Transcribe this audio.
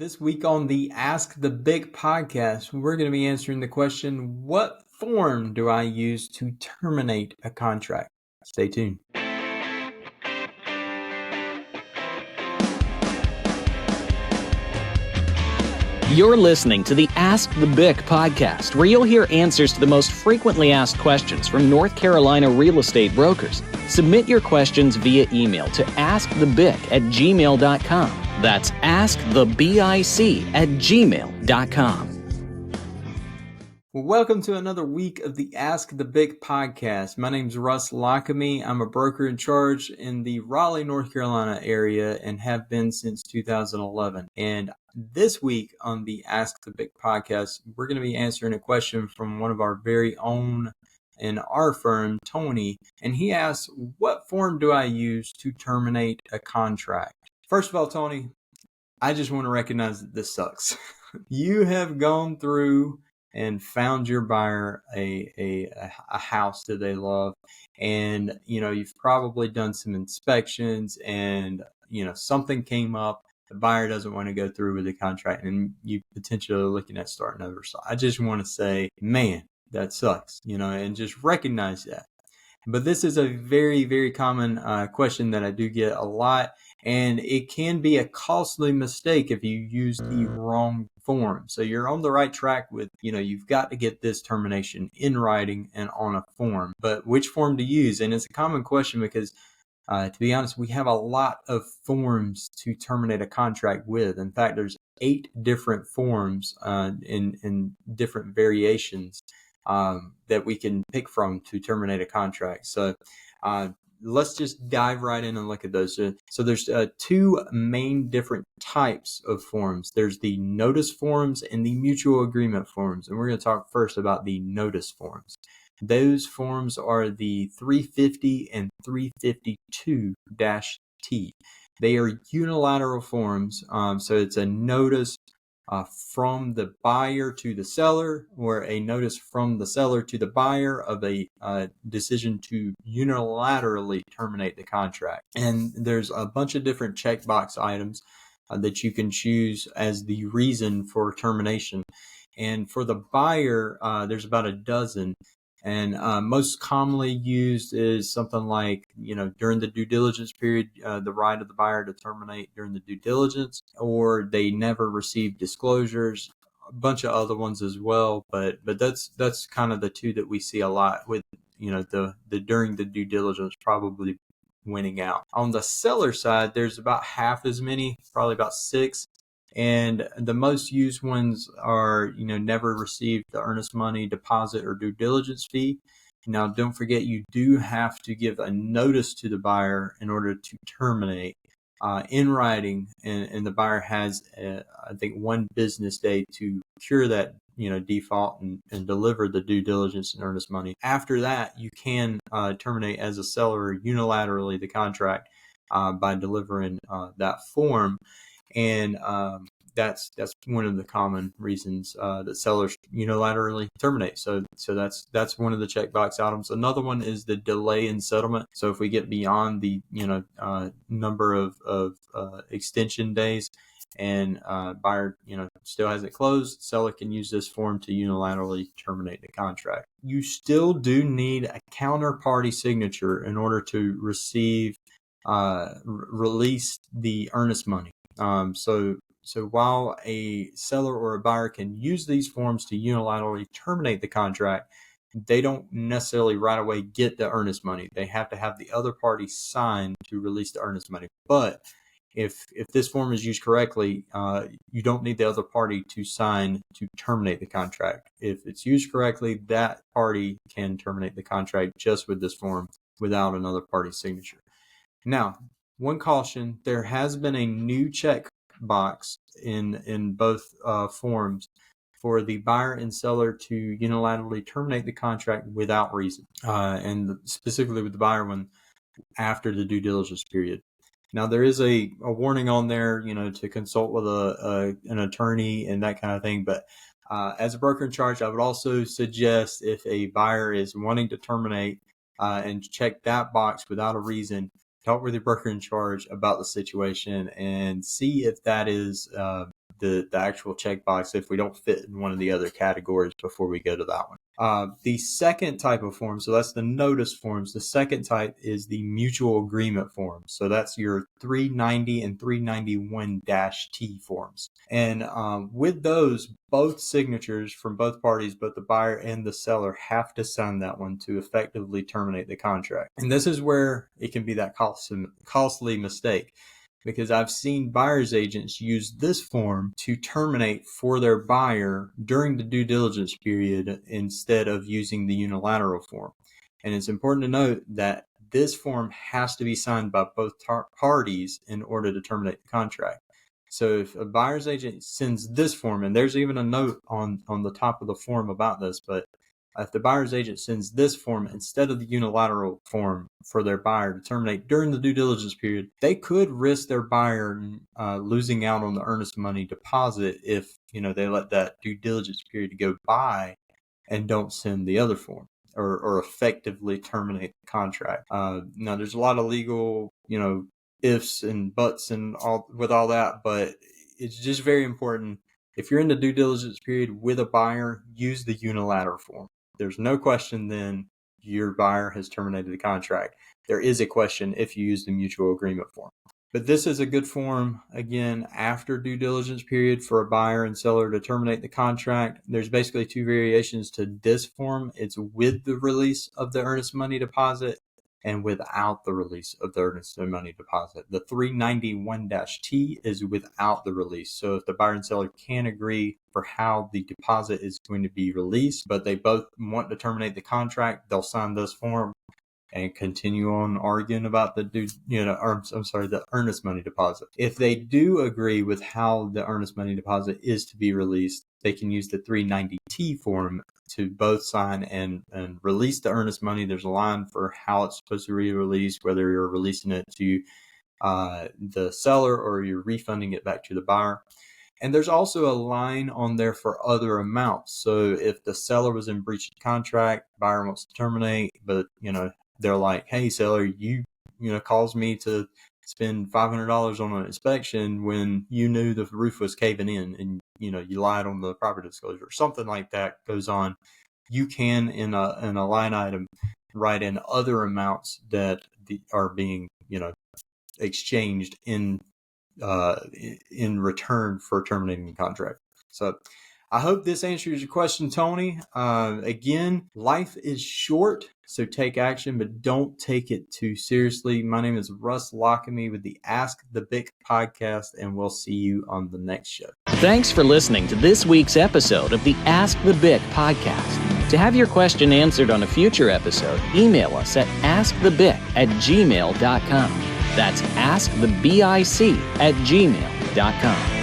This week on the Ask the Big podcast, we're going to be answering the question, what form do I use to terminate a contract? Stay tuned. You're listening to the Ask the Bic podcast, where you'll hear answers to the most frequently asked questions from North Carolina real estate brokers. Submit your questions via email to askthebic@gmail.com. That's askthebic@gmail.com. Well, welcome to another week of the Ask the Big podcast. My name's Russ Lockamy. I'm a broker in charge in the Raleigh, North Carolina area and have been since 2011. And this week on the Ask the Big podcast, we're going to be answering a question from one of our very own in our firm, Tony. And he asks, what form do I use to terminate a contract? First of all, Tony, I just want to recognize that this sucks. You have gone through and found your buyer a house that they love, and you've probably done some inspections, and something came up. The buyer doesn't want to go through with the contract, and you potentially are looking at starting over. So I just want to say, man, that sucks, and just recognize that. But this is a very, very common question that I do get a lot, and it can be a costly mistake if you use the wrong form. So you're on the right track with, you've got to get this termination in writing and on a form. But which form to use? And it's a common question because, to be honest, we have a lot of forms to terminate a contract with. In fact, there's 8 different forms in different variations that we can pick from to terminate a contract. So let's just dive right in and look at those. So there's 2 main different types of forms. There's the notice forms and the mutual agreement forms. And we're going to talk first about the notice forms. Those forms are the 350 and 352-T. They are unilateral forms. So it's a notice from the buyer to the seller, or a notice from the seller to the buyer of a decision to unilaterally terminate the contract. And there's a bunch of different checkbox items that you can choose as the reason for termination. And for the buyer, there's about a dozen. And most commonly used is something like, during the due diligence period, the right of the buyer to terminate during the due diligence, or they never received disclosures, a bunch of other ones as well. But that's kind of the 2 that we see a lot with, the during the due diligence probably winning out. On the seller side, there's about half as many, probably about 6. And the most used ones are, never received the earnest money deposit or due diligence fee. Now, don't forget, you do have to give a notice to the buyer in order to terminate in writing. And the buyer has, I think, 1 business day to cure that, default and deliver the due diligence and earnest money. After that, you can terminate as a seller unilaterally the contract by delivering that form. And that's one of the common reasons that sellers unilaterally terminate. So that's one of the checkbox items. Another one is the delay in settlement. So if we get beyond the number of extension days and buyer still hasn't closed, seller can use this form to unilaterally terminate the contract. You still do need a counterparty signature in order to receive release the earnest money. So while a seller or a buyer can use these forms to unilaterally terminate the contract, they don't necessarily right away get the earnest money. They have to have the other party sign to release the earnest money. But if this form is used correctly, you don't need the other party to sign to terminate the contract. If it's used correctly, that party can terminate the contract just with this form without another party's signature. Now, one caution, there has been a new check box in both forms for the buyer and seller to unilaterally terminate the contract without reason, and specifically with the buyer one after the due diligence period. Now, there is a warning on there, to consult with an attorney and that kind of thing. But as a broker in charge, I would also suggest if a buyer is wanting to terminate and check that box without a reason, talk with your broker in charge about the situation and see if that is the actual checkbox if we don't fit in one of the other categories before we go to that one. The second type of form, so that's the notice forms. The second type is the mutual agreement form. So that's your 390 and 391-T forms. And with those, both signatures from both parties, both the buyer and the seller, have to sign that one to effectively terminate the contract. And this is where it can be that costly mistake, because I've seen buyer's agents use this form to terminate for their buyer during the due diligence period instead of using the unilateral form. And it's important to note that this form has to be signed by both parties in order to terminate the contract. So if a buyer's agent sends this form, and there's even a note on the top of the form about this, but if the buyer's agent sends this form instead of the unilateral form for their buyer to terminate during the due diligence period, they could risk their buyer losing out on the earnest money deposit if they let that due diligence period go by and don't send the other form or effectively terminate the contract. Now, there's a lot of legal ifs and buts and all that, but it's just very important. If you're in the due diligence period with a buyer, use the unilateral form. There's no question then your buyer has terminated the contract. There is a question if you use the mutual agreement form. But this is a good form, again, after due diligence period for a buyer and seller to terminate the contract. There's basically two variations to this form. It's with the release of the earnest money deposit and without the release of the earnest money deposit. The 391-T is without the release. So if the buyer and seller can agree for how the deposit is going to be released, but they both want to terminate the contract, they'll sign this form and continue on arguing about the earnest money deposit. If they do agree with how the earnest money deposit is to be released, they can use the 390-T form to both sign and release the earnest money. There's a line for how it's supposed to be released, whether you're releasing it to the seller or you're refunding it back to the buyer. And there's also a line on there for other amounts. So if the seller was in breach of contract, buyer wants to terminate, but they're like, hey, seller, you caused me to spend $500 on an inspection when you knew the roof was caving in and you lied on the property disclosure, or something like that goes on. You can in a line item write in other amounts that are being exchanged in return for terminating the contract. So I hope this answers your question, Tony. Again, life is short, so take action, but don't take it too seriously. My name is Russ Lockamy with the Ask the BIC podcast, and we'll see you on the next show. Thanks for listening to this week's episode of the Ask the BIC podcast. To have your question answered on a future episode, email us at askthebic@gmail.com. That's askthebic@gmail.com.